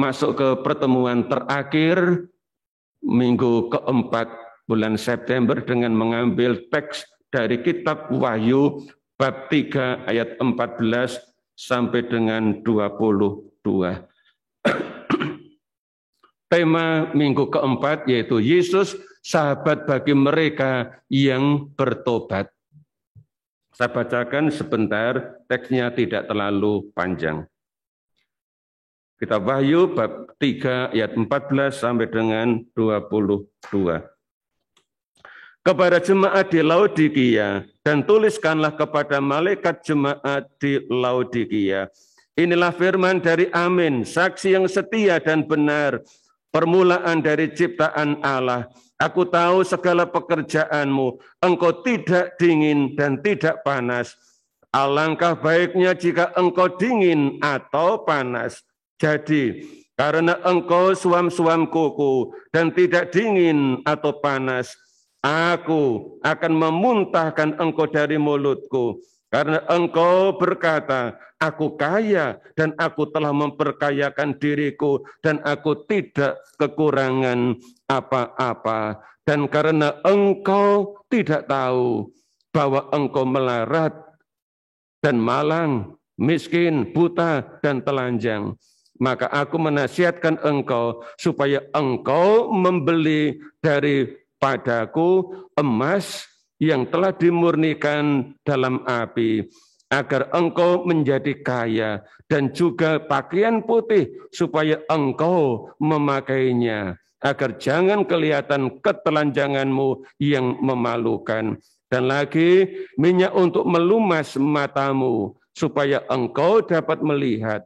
masuk ke pertemuan terakhir minggu keempat bulan September dengan mengambil teks dari kitab Wahyu bab 3 ayat 14 sampai dengan 22. Tema minggu keempat yaitu Yesus sahabat bagi mereka yang bertobat. Saya bacakan sebentar, teksnya tidak terlalu panjang. Kitab Wahyu bab 3 ayat 14 sampai dengan 22. Kepada jemaat di Laodikia, dan tuliskanlah kepada malaikat jemaat di Laodikia. Inilah firman dari Amin, saksi yang setia dan benar, permulaan dari ciptaan Allah. Aku tahu segala pekerjaanmu, engkau tidak dingin dan tidak panas. Alangkah baiknya jika engkau dingin atau panas. Jadi, karena engkau suam-suam kuku dan tidak dingin atau panas, aku akan memuntahkan engkau dari mulutku. Karena engkau berkata, aku kaya dan aku telah memperkayakan diriku dan aku tidak kekurangan apa-apa. Dan karena engkau tidak tahu bahwa engkau melarat dan malang, miskin, buta, dan telanjang, maka aku menasihatkan engkau supaya engkau membeli daripadaku emas yang telah dimurnikan dalam api, agar engkau menjadi kaya, dan juga pakaian putih supaya engkau memakainya, agar jangan kelihatan ketelanjanganmu yang memalukan. Dan lagi minyak untuk melumas matamu, supaya engkau dapat melihat.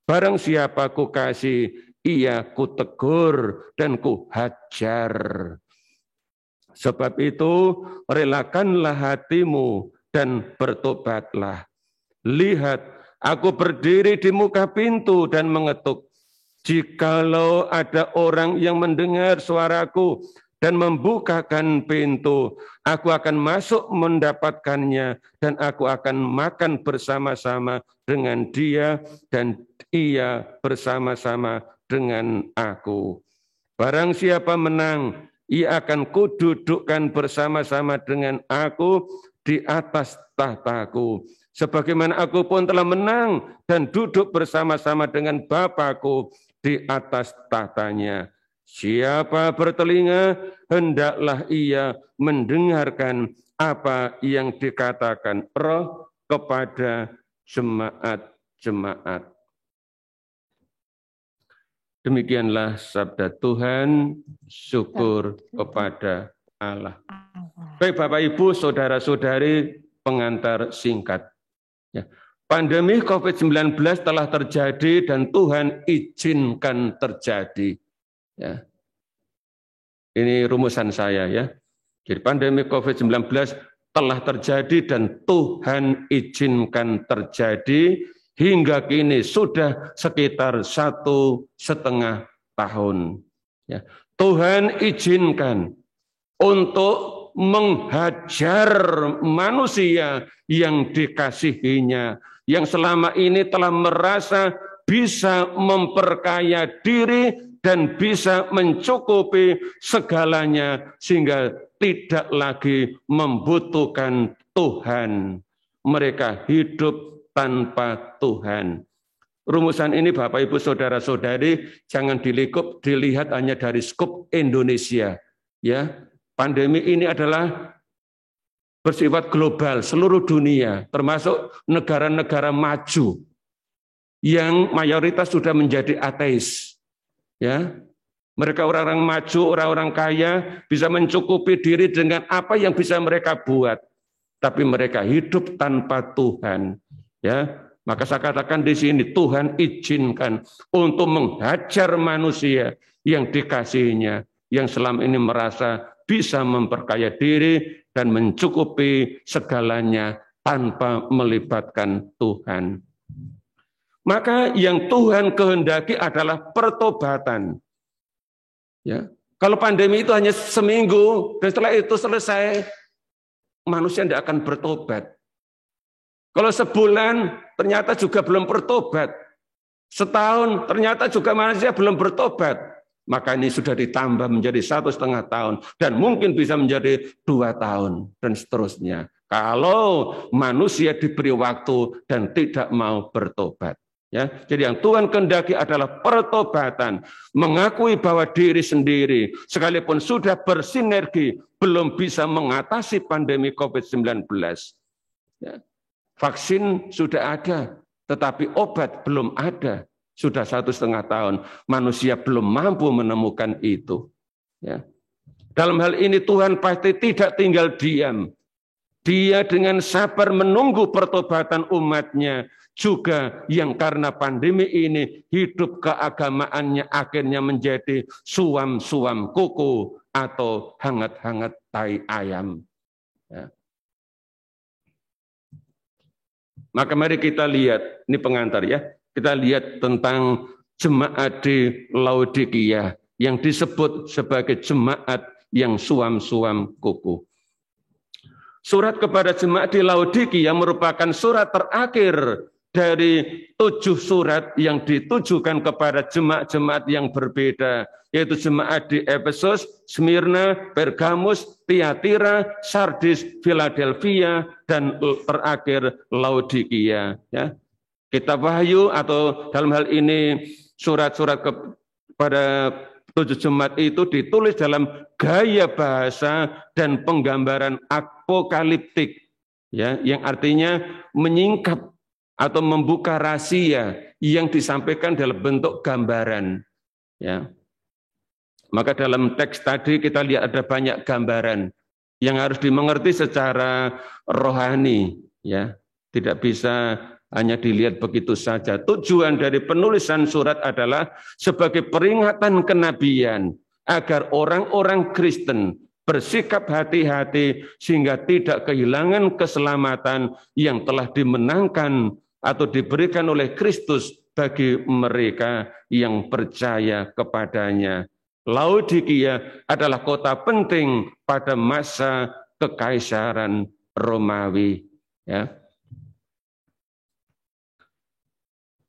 Barang siapa kukasih, ia kutegur dan kuhajar. Sebab itu, relakanlah hatimu dan bertobatlah. Lihat, aku berdiri di muka pintu dan mengetuk. Jikalau ada orang yang mendengar suaraku dan membukakan pintu, aku akan masuk mendapatkannya dan aku akan makan bersama-sama dengan dia dan ia bersama-sama dengan aku. Barang siapa menang, ia akan kududukkan bersama-sama dengan aku di atas tahtaku. Sebagaimana aku pun telah menang dan duduk bersama-sama dengan Bapa-Ku di atas tahtanya. Siapa bertelinga, hendaklah ia mendengarkan apa yang dikatakan Roh kepada jemaat-jemaat. Demikianlah sabda Tuhan, syukur kepada Allah. Baik Bapak Ibu, saudara-saudari, pengantar singkat. Ya. Pandemi COVID-19 telah terjadi dan Tuhan izinkan terjadi. Ya. Ini rumusan saya ya. Jadi pandemi COVID-19 telah terjadi dan Tuhan izinkan terjadi. Hingga kini sudah sekitar 1,5 tahun. Ya. Tuhan izinkan untuk menghajar manusia yang dikasihinya, yang selama ini telah merasa bisa memperkaya diri dan bisa mencukupi segalanya sehingga tidak lagi membutuhkan Tuhan. Mereka hidup tanpa Tuhan. Rumusan ini Bapak Ibu Saudara-saudari jangan dilihat hanya dari skup Indonesia. Ya, pandemi ini adalah bersifat global, seluruh dunia, termasuk negara-negara maju yang mayoritas sudah menjadi ateis. Ya, mereka orang-orang maju, orang-orang kaya bisa mencukupi diri dengan apa yang bisa mereka buat, tapi mereka hidup tanpa Tuhan. Ya, maka saya katakan di sini Tuhan izinkan untuk menghajar manusia yang dikasihinya, yang selama ini merasa bisa memperkaya diri dan mencukupi segalanya tanpa melibatkan Tuhan. Maka yang Tuhan kehendaki adalah pertobatan. Ya, kalau pandemi itu hanya seminggu dan setelah itu selesai, manusia tidak akan bertobat. Kalau sebulan ternyata juga belum bertobat, Setahun ternyata juga manusia belum bertobat. Maka ini sudah ditambah menjadi 1,5 tahun. Dan mungkin bisa menjadi 2 tahun. Dan seterusnya. Kalau manusia diberi waktu dan tidak mau bertobat. Ya, jadi yang Tuhan kehendaki adalah pertobatan, mengakui bahwa diri sendiri sekalipun sudah bersinergi belum bisa mengatasi pandemi COVID-19. Ya, vaksin sudah ada, tetapi obat belum ada. Sudah 1,5 tahun, manusia belum mampu menemukan itu. Ya. Dalam hal ini Tuhan pasti tidak tinggal diam. Dia dengan sabar menunggu pertobatan umatnya, juga yang karena pandemi ini hidup keagamaannya akhirnya menjadi suam-suam kuku atau hangat-hangat tai ayam. Ya. Maka mari kita lihat, ini pengantar ya, kita lihat tentang jemaat di Laodikia yang disebut sebagai jemaat yang suam-suam kuku. Surat kepada jemaat di Laodikia merupakan surat terakhir dari 7 surat yang ditujukan kepada jemaat-jemaat yang berbeda, yaitu jemaat di Efesus, Smyrna, Pergamus, Tiatira, Sardis, Philadelphia, dan terakhir Laodikia. Ya. Kitab Wahyu atau dalam hal ini surat-surat kepada 7 jemaat itu ditulis dalam gaya bahasa dan penggambaran apokaliptik, ya, yang artinya menyingkap atau membuka rahasia yang disampaikan dalam bentuk gambaran. Ya. Maka dalam teks tadi kita lihat ada banyak gambaran yang harus dimengerti secara rohani, ya, tidak bisa hanya dilihat begitu saja. Tujuan dari penulisan surat adalah sebagai peringatan kenabian agar orang-orang Kristen bersikap hati-hati sehingga tidak kehilangan keselamatan yang telah dimenangkan atau diberikan oleh Kristus bagi mereka yang percaya kepadanya. Laodikia adalah kota penting pada masa kekaisaran Romawi. Ya.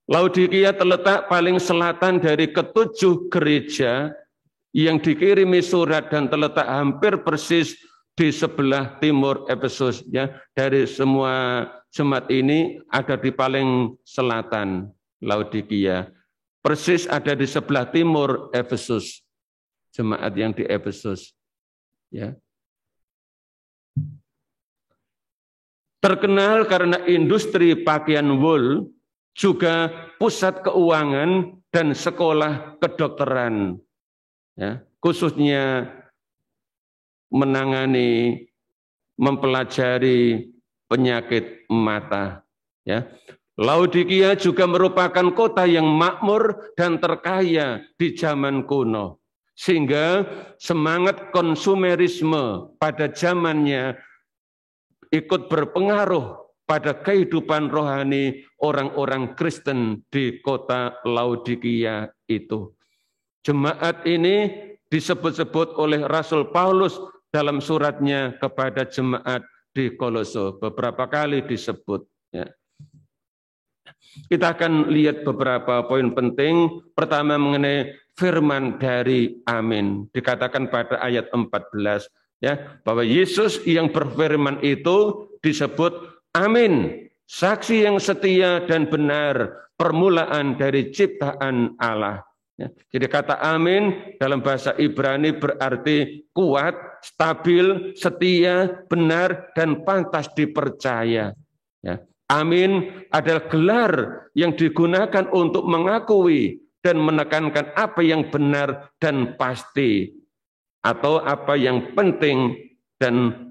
Laodikia terletak paling selatan dari ke-7 gereja yang dikirimi surat dan terletak hampir persis di sebelah timur Efesus. Ya. Dari semua jemaat ini ada di paling selatan Laodikia. Persis ada di sebelah timur Efesus. Jemaat yang di Efesus. Ya. Terkenal karena industri pakaian wool, juga pusat keuangan dan sekolah kedokteran, ya, khususnya menangani, mempelajari penyakit mata. Ya. Laodikia juga merupakan kota yang makmur dan terkaya di zaman kuno, sehingga semangat konsumerisme pada zamannya ikut berpengaruh pada kehidupan rohani orang-orang Kristen di kota Laodikia itu. Jemaat ini disebut-sebut oleh Rasul Paulus dalam suratnya kepada jemaat di Kolose. Beberapa kali disebut. Ya. Kita akan lihat beberapa poin penting. Pertama mengenai firman dari Amin. Dikatakan pada ayat 14. Ya, bahwa Yesus yang berfirman itu disebut Amin, saksi yang setia dan benar, permulaan dari ciptaan Allah. Ya, jadi kata amin dalam bahasa Ibrani berarti kuat, stabil, setia, benar, dan pantas dipercaya. Ya, amin adalah gelar yang digunakan untuk mengakui dan menekankan apa yang benar dan pasti, atau apa yang penting dan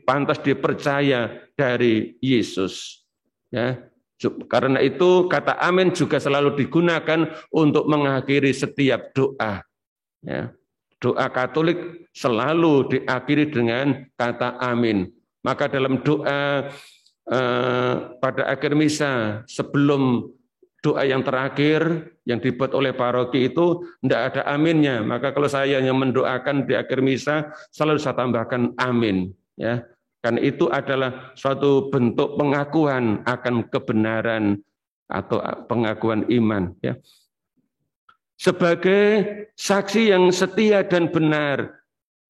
pantas dipercaya dari Yesus. Ya. Karena itu kata amin juga selalu digunakan untuk mengakhiri setiap doa. Ya. Doa Katolik selalu diakhiri dengan kata amin. Maka dalam doa pada akhir misa sebelum doa yang terakhir yang dibuat oleh paroki itu tidak ada aminnya. Maka kalau saya yang mendoakan di akhir misa selalu saya tambahkan amin. Ya, karena itu adalah suatu bentuk pengakuan akan kebenaran atau pengakuan iman, ya. Sebagai saksi yang setia dan benar,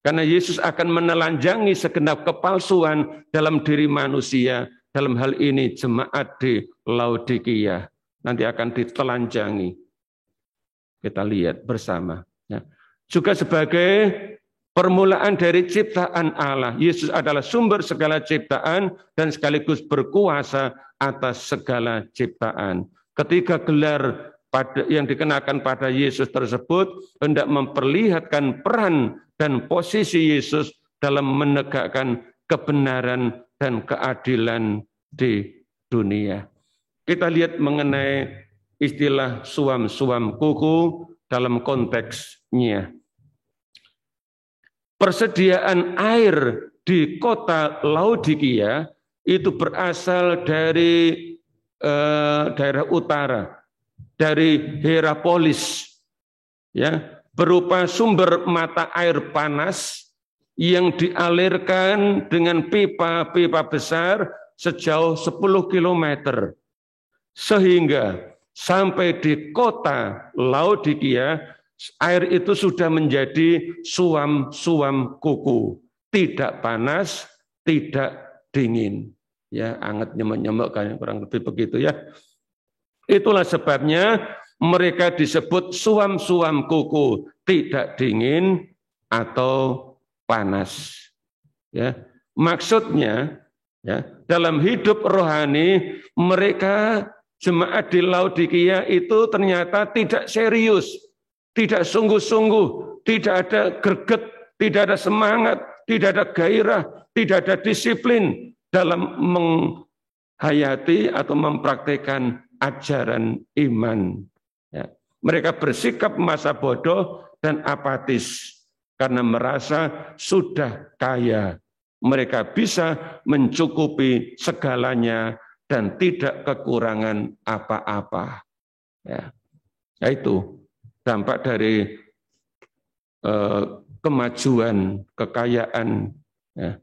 karena Yesus akan menelanjangi segenap kepalsuan dalam diri manusia, dalam hal ini jemaat di Laodikia nanti akan ditelanjangi. Kita lihat bersama, ya. Juga sebagai permulaan dari ciptaan Allah, Yesus adalah sumber segala ciptaan dan sekaligus berkuasa atas segala ciptaan. Ketika gelar yang dikenakan pada Yesus tersebut hendak memperlihatkan peran dan posisi Yesus dalam menegakkan kebenaran dan keadilan di dunia. Kita lihat mengenai istilah suam-suam kuku dalam konteksnya. Persediaan air di kota Laodikia itu berasal dari daerah utara, dari Hierapolis, ya, berupa sumber mata air panas yang dialirkan dengan pipa-pipa besar sejauh 10 km. Sehingga sampai di kota Laodikia, air itu sudah menjadi suam-suam kuku. Tidak panas, tidak dingin. Ya, anget nyemek-nyemek kan, kurang lebih begitu, ya. Itulah sebabnya mereka disebut suam-suam kuku, tidak dingin atau panas. Ya, maksudnya, ya, dalam hidup rohani mereka jemaat di Laodikia itu ternyata tidak serius, tidak sungguh-sungguh, tidak ada greget, tidak ada semangat, tidak ada gairah, tidak ada disiplin dalam menghayati atau mempraktikkan ajaran iman. Ya. Mereka bersikap masa bodoh dan apatis karena merasa sudah kaya. Mereka bisa mencukupi segalanya dan tidak kekurangan apa-apa. Ya. Itu dampak dari kemajuan, kekayaan. Ya.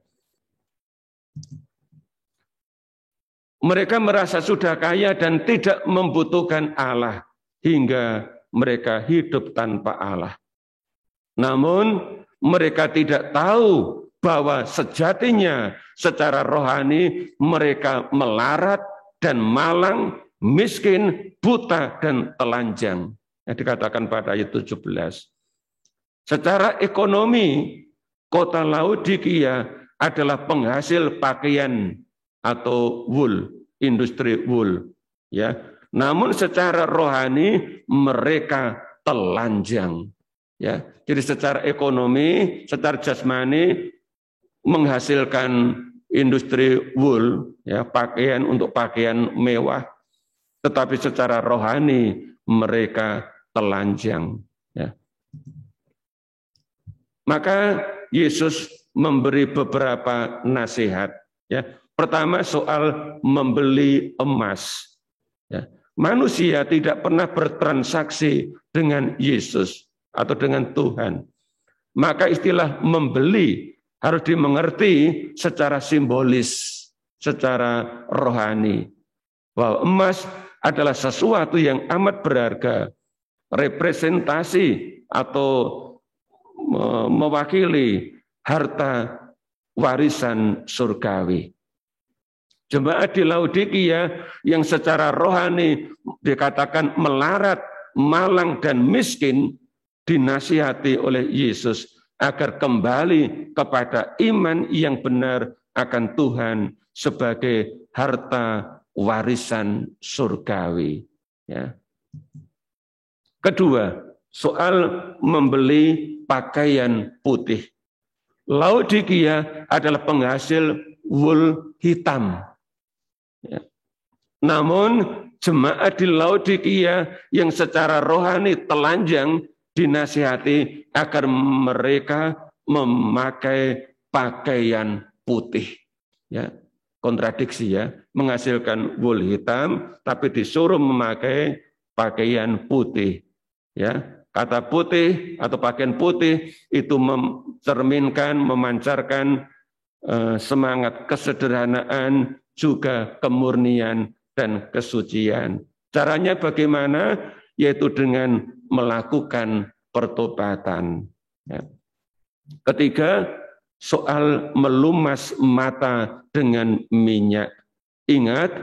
Mereka merasa sudah kaya dan tidak membutuhkan Allah hingga mereka hidup tanpa Allah. Namun mereka tidak tahu bahwa sejatinya secara rohani mereka melarat dan malang, miskin, buta dan telanjang. Yang dikatakan pada ayat 17. Secara ekonomi, kota Laodikia adalah penghasil pakaian atau wool, industri wool, ya. Namun secara rohani mereka telanjang, ya. Jadi secara ekonomi, secara jasmani menghasilkan industri wool, ya, pakaian untuk pakaian mewah, tetapi secara rohani mereka telanjang, ya. Maka Yesus memberi beberapa nasihat, ya. Pertama soal membeli emas. Ya. Manusia tidak pernah bertransaksi dengan Yesus atau dengan Tuhan. Maka istilah membeli harus dimengerti secara simbolis, secara rohani. Bahwa emas adalah sesuatu yang amat berharga, representasi atau mewakili harta warisan surgawi. Jemaat di Laodikia yang secara rohani dikatakan melarat, malang, dan miskin dinasihati oleh Yesus agar kembali kepada iman yang benar akan Tuhan sebagai harta warisan surgawi. Ya. Kedua, soal membeli pakaian putih. Laodikia adalah penghasil wool hitam. Ya. Namun jemaat di Laodikia yang secara rohani telanjang dinasihati agar mereka memakai pakaian putih. Ya, kontradiksi, ya, menghasilkan wool hitam tapi disuruh memakai pakaian putih. Ya, kata putih atau pakaian putih itu mencerminkan, memancarkan semangat kesederhanaan, juga kemurnian dan kesucian. Caranya bagaimana? Yaitu dengan melakukan pertobatan. Ya. Ketiga, soal melumas mata dengan minyak. Ingat,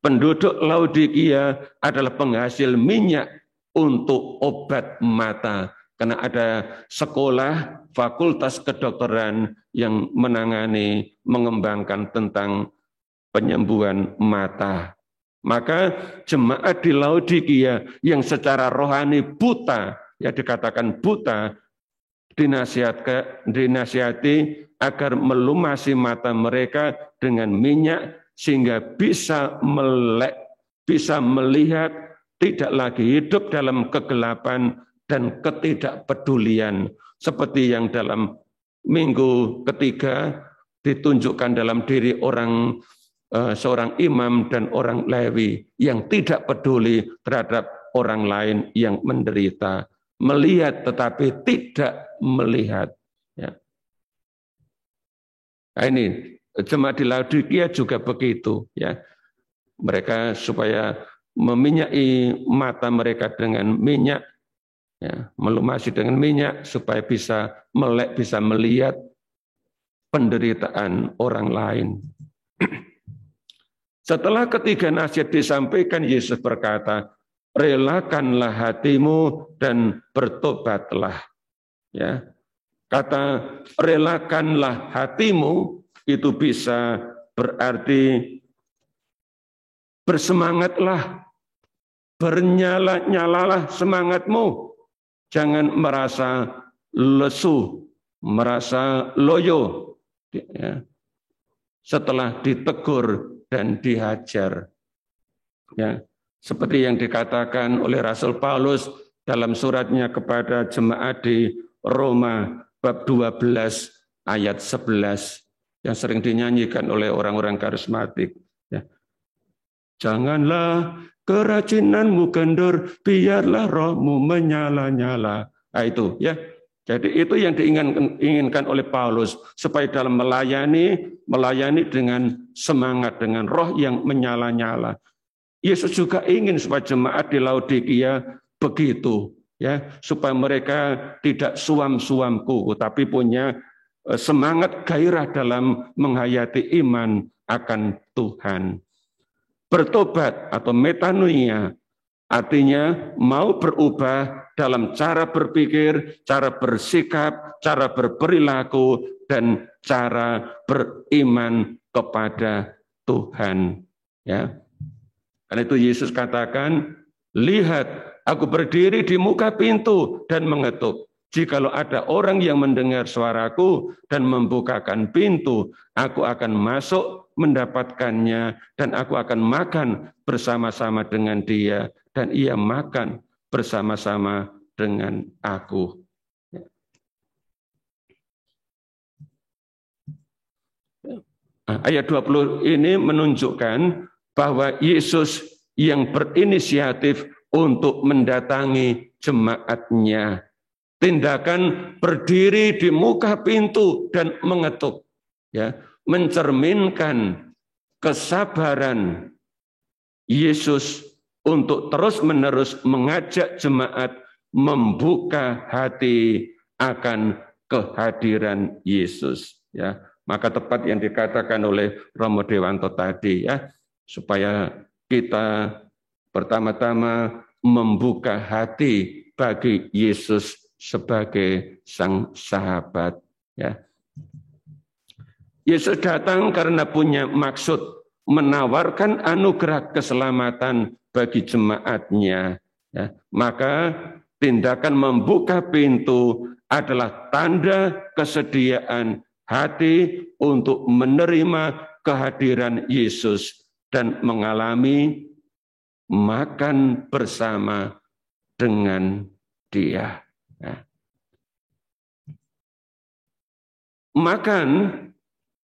penduduk Laodikia adalah penghasil minyak untuk obat mata. Karena ada sekolah, fakultas kedokteran yang menangani, mengembangkan tentang penyembuhan mata. Maka jemaat di Laodikia yang secara rohani buta, ya dikatakan buta, dinasihati agar melumasi mata mereka dengan minyak sehingga bisa melek, bisa melihat, tidak lagi hidup dalam kegelapan dan ketidakpedulian seperti yang dalam minggu ketiga ditunjukkan dalam diri seorang imam dan orang Lewi yang tidak peduli terhadap orang lain yang menderita, melihat tetapi tidak melihat. Ya. Nah, ini jemaat di Laodikia juga begitu, ya. Mereka supaya meminyaki mata mereka dengan minyak, ya, melumasi dengan minyak supaya bisa melek, bisa melihat penderitaan orang lain. Setelah ketiga nasihat disampaikan, Yesus berkata, relakanlah hatimu dan bertobatlah. Ya, kata relakanlah hatimu itu bisa berarti bersemangatlah, bernyala-nyalalah semangatmu. Jangan merasa lesu, merasa loyo. Ya. Setelah ditegur dan dihajar. Ya, seperti yang dikatakan oleh Rasul Paulus dalam suratnya kepada jemaat di Roma bab 12 ayat 11 yang sering dinyanyikan oleh orang-orang karismatik. Ya. Janganlah kerajinanmu kendor, biarlah rohmu menyala-nyala. Nah, itu ya. Jadi itu yang diinginkan oleh Paulus supaya dalam melayani dengan semangat, dengan roh yang menyala-nyala. Yesus juga ingin supaya jemaat di Laodikia begitu, ya, supaya mereka tidak suam-suamku, tapi punya semangat gairah dalam menghayati iman akan Tuhan. Bertobat atau metanoia artinya mau berubah dalam cara berpikir, cara bersikap, cara berperilaku, dan cara beriman kepada Tuhan. Ya. Karena itu Yesus katakan, lihat, aku berdiri di muka pintu dan mengetuk. Jikalau ada orang yang mendengar suaraku dan membukakan pintu, aku akan masuk mendapatkannya dan aku akan makan bersama-sama dengan dia dan ia makan bersama-sama dengan aku. Ayat 20 ini menunjukkan bahwa Yesus yang berinisiatif untuk mendatangi jemaatnya. Tindakan berdiri di muka pintu dan mengetuk, ya, mencerminkan kesabaran Yesus untuk terus-menerus mengajak jemaat membuka hati akan kehadiran Yesus. Ya, maka tepat yang dikatakan oleh Romo Dewanto tadi, ya, supaya kita pertama-tama membuka hati bagi Yesus sebagai sang sahabat. Ya. Yesus datang karena punya maksud menawarkan anugerah keselamatan bagi jemaatnya. Ya. Maka tindakan membuka pintu adalah tanda kesediaan hati untuk menerima kehadiran Yesus dan mengalami makan bersama dengan Dia. Ya. Makan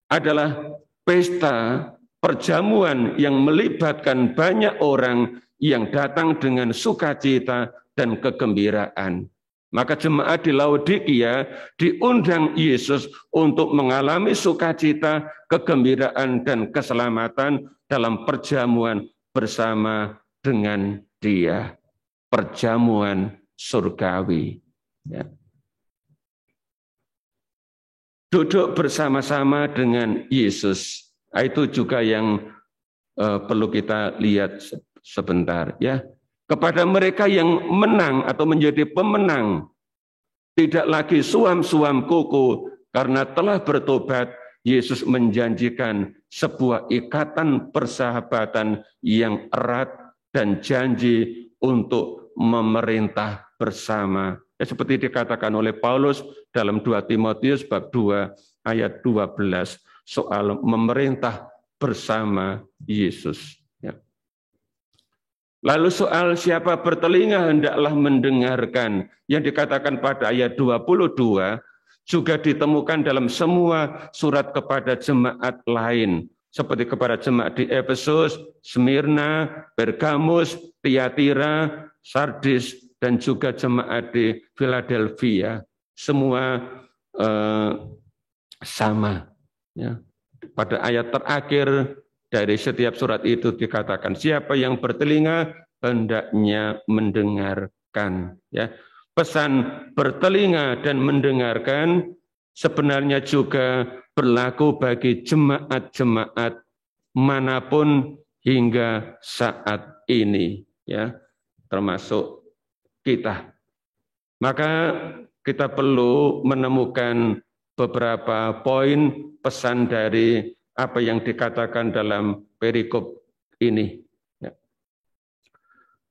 adalah pesta perjamuan yang melibatkan banyak orang yang datang dengan sukacita dan kegembiraan. Maka jemaat di Laodikia diundang Yesus untuk mengalami sukacita, kegembiraan, dan keselamatan dalam perjamuan bersama dengan Dia, perjamuan surgawi. Ya. Duduk bersama-sama dengan Yesus. Itu juga yang perlu kita lihat sebentar. Ya. Kepada mereka yang menang atau menjadi pemenang, tidak lagi suam-suam kuku karena telah bertobat, Yesus menjanjikan sebuah ikatan persahabatan yang erat dan janji untuk memerintah bersama. Ya, seperti dikatakan oleh Paulus dalam 2 Timotius bab 2 ayat 12 soal memerintah bersama Yesus. Ya. Lalu soal siapa bertelinga hendaklah mendengarkan yang dikatakan pada ayat 22 juga ditemukan dalam semua surat kepada jemaat lain seperti kepada jemaat di Efesus, Smyrna, Pergamus, Tiatira, Sardis dan juga jemaat di Philadelphia. Semua sama. Ya. Pada ayat terakhir dari setiap surat itu dikatakan siapa yang bertelinga hendaknya mendengarkan. Ya. Pesan bertelinga dan mendengarkan sebenarnya juga berlaku bagi jemaat-jemaat manapun hingga saat ini, ya, termasuk kita. Maka kita perlu menemukan beberapa poin pesan dari apa yang dikatakan dalam perikop ini.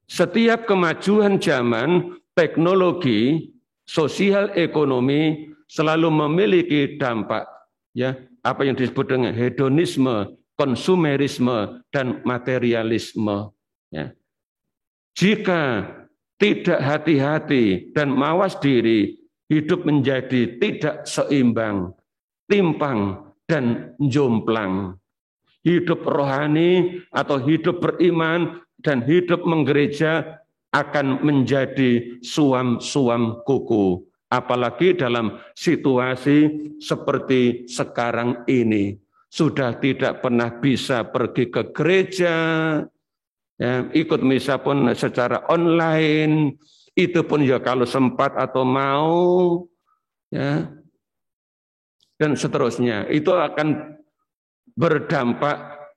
Setiap kemajuan zaman, teknologi, sosial ekonomi selalu memiliki dampak, ya, apa yang disebut dengan hedonisme, konsumerisme, dan materialisme. Ya. Jika tidak hati-hati dan mawas diri, hidup menjadi tidak seimbang, timpang, dan jomplang. Hidup rohani atau hidup beriman dan hidup menggereja akan menjadi suam-suam kuku. Apalagi dalam situasi seperti sekarang ini. Sudah tidak pernah bisa pergi ke gereja, ya, ikut misa pun secara online, itu pun ya kalau sempat atau mau, ya, dan seterusnya. Itu akan berdampak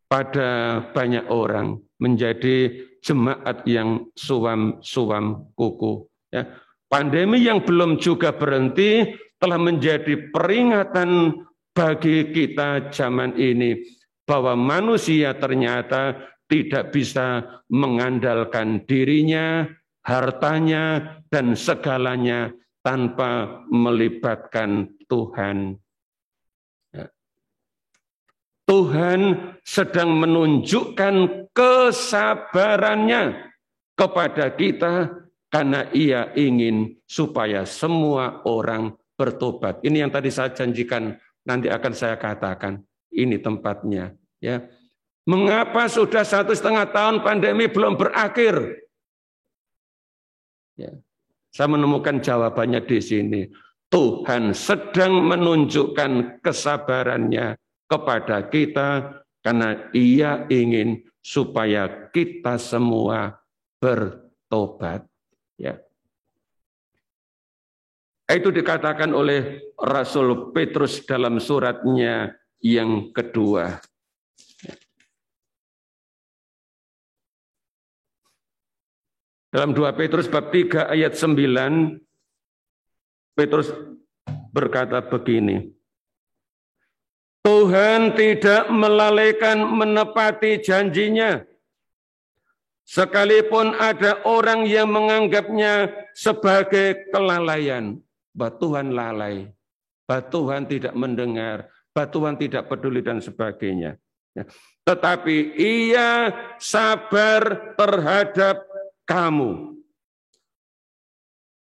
pada banyak orang, menjadi jemaat yang suam-suam kuku. Ya. Pandemi yang belum juga berhenti telah menjadi peringatan bagi kita zaman ini bahwa manusia ternyata tidak bisa mengandalkan dirinya, hartanya, dan segalanya tanpa melibatkan Tuhan. Tuhan sedang menunjukkan kesabarannya kepada kita karena Ia ingin supaya semua orang bertobat. Ini yang tadi saya janjikan, nanti akan saya katakan. Ini tempatnya. Ya. Mengapa sudah 1,5 tahun pandemi belum berakhir? Ya. Saya menemukan jawabannya di sini. Tuhan sedang menunjukkan kesabarannya kepada kita karena Ia ingin supaya kita semua bertobat. Ya. Itu dikatakan oleh Rasul Petrus dalam suratnya yang kedua. Dalam 2 Petrus bab 3 ayat 9, Petrus berkata begini, Tuhan tidak melalaikan menepati janjinya, sekalipun ada orang yang menganggapnya sebagai kelalaian. Bahwa Tuhan lalai, bahwa Tuhan tidak mendengar, bahwa Tuhan tidak peduli dan sebagainya. Tetapi Ia sabar terhadap kamu.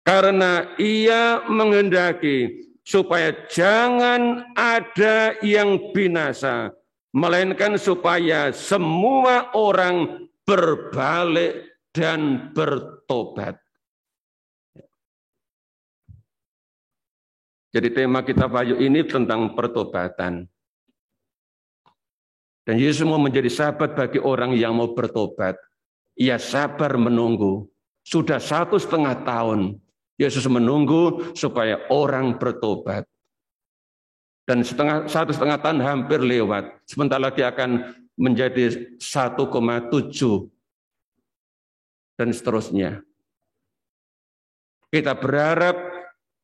Karena Ia menghendaki supaya jangan ada yang binasa, melainkan supaya semua orang berbalik dan bertobat. Jadi tema kita pagi ini tentang pertobatan. Dan Yesus mau menjadi sahabat bagi orang yang mau bertobat. ia sabar menunggu. Sudah 1,5 tahun Yesus menunggu supaya orang bertobat. Dan 1,5 tahun hampir lewat. Sebentar lagi akan menjadi 1,7 dan seterusnya. Kita berharap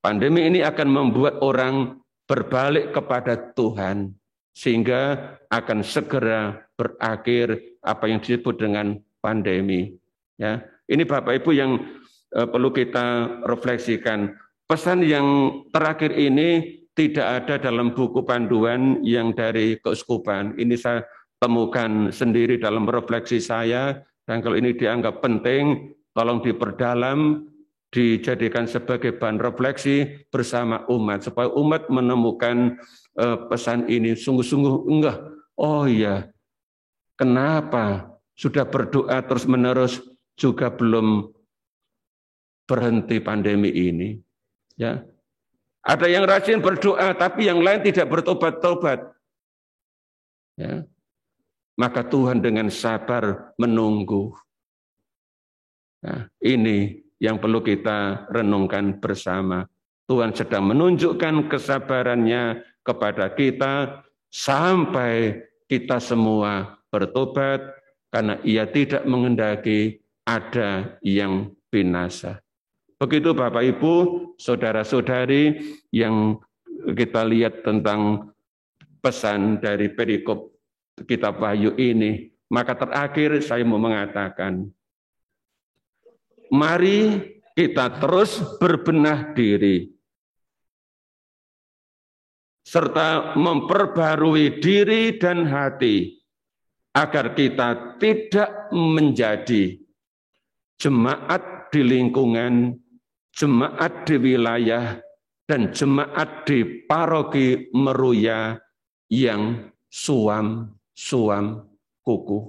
pandemi ini akan membuat orang berbalik kepada Tuhan, sehingga akan segera berakhir apa yang disebut dengan pandemi. Ya, ini Bapak Ibu yang perlu kita refleksikan. Pesan yang terakhir ini tidak ada dalam buku panduan yang dari keuskupan. Ini saya temukan sendiri dalam refleksi saya, dan kalau ini dianggap penting, tolong diperdalam, dijadikan sebagai bahan refleksi bersama umat, supaya umat menemukan pesan ini sungguh-sungguh enggak. Oh iya, kenapa sudah berdoa terus-menerus juga belum berhenti pandemi ini? Ya, ada yang rajin berdoa, tapi yang lain tidak bertobat-tobat. Ya, maka Tuhan dengan sabar menunggu. Nah, ini yang perlu kita renungkan bersama. Tuhan sedang menunjukkan kesabarannya kepada kita sampai kita semua bertobat, karena Ia tidak menghendaki ada yang binasa. Begitu Bapak Ibu, saudara-saudari, yang kita lihat tentang pesan dari perikop kitab Wahyu ini. Maka terakhir saya mau mengatakan, mari kita terus berbenah diri, serta memperbarui diri dan hati, agar kita tidak menjadi jemaat di lingkungan, jemaat di wilayah, dan jemaat di paroki Meruya yang suam kuku.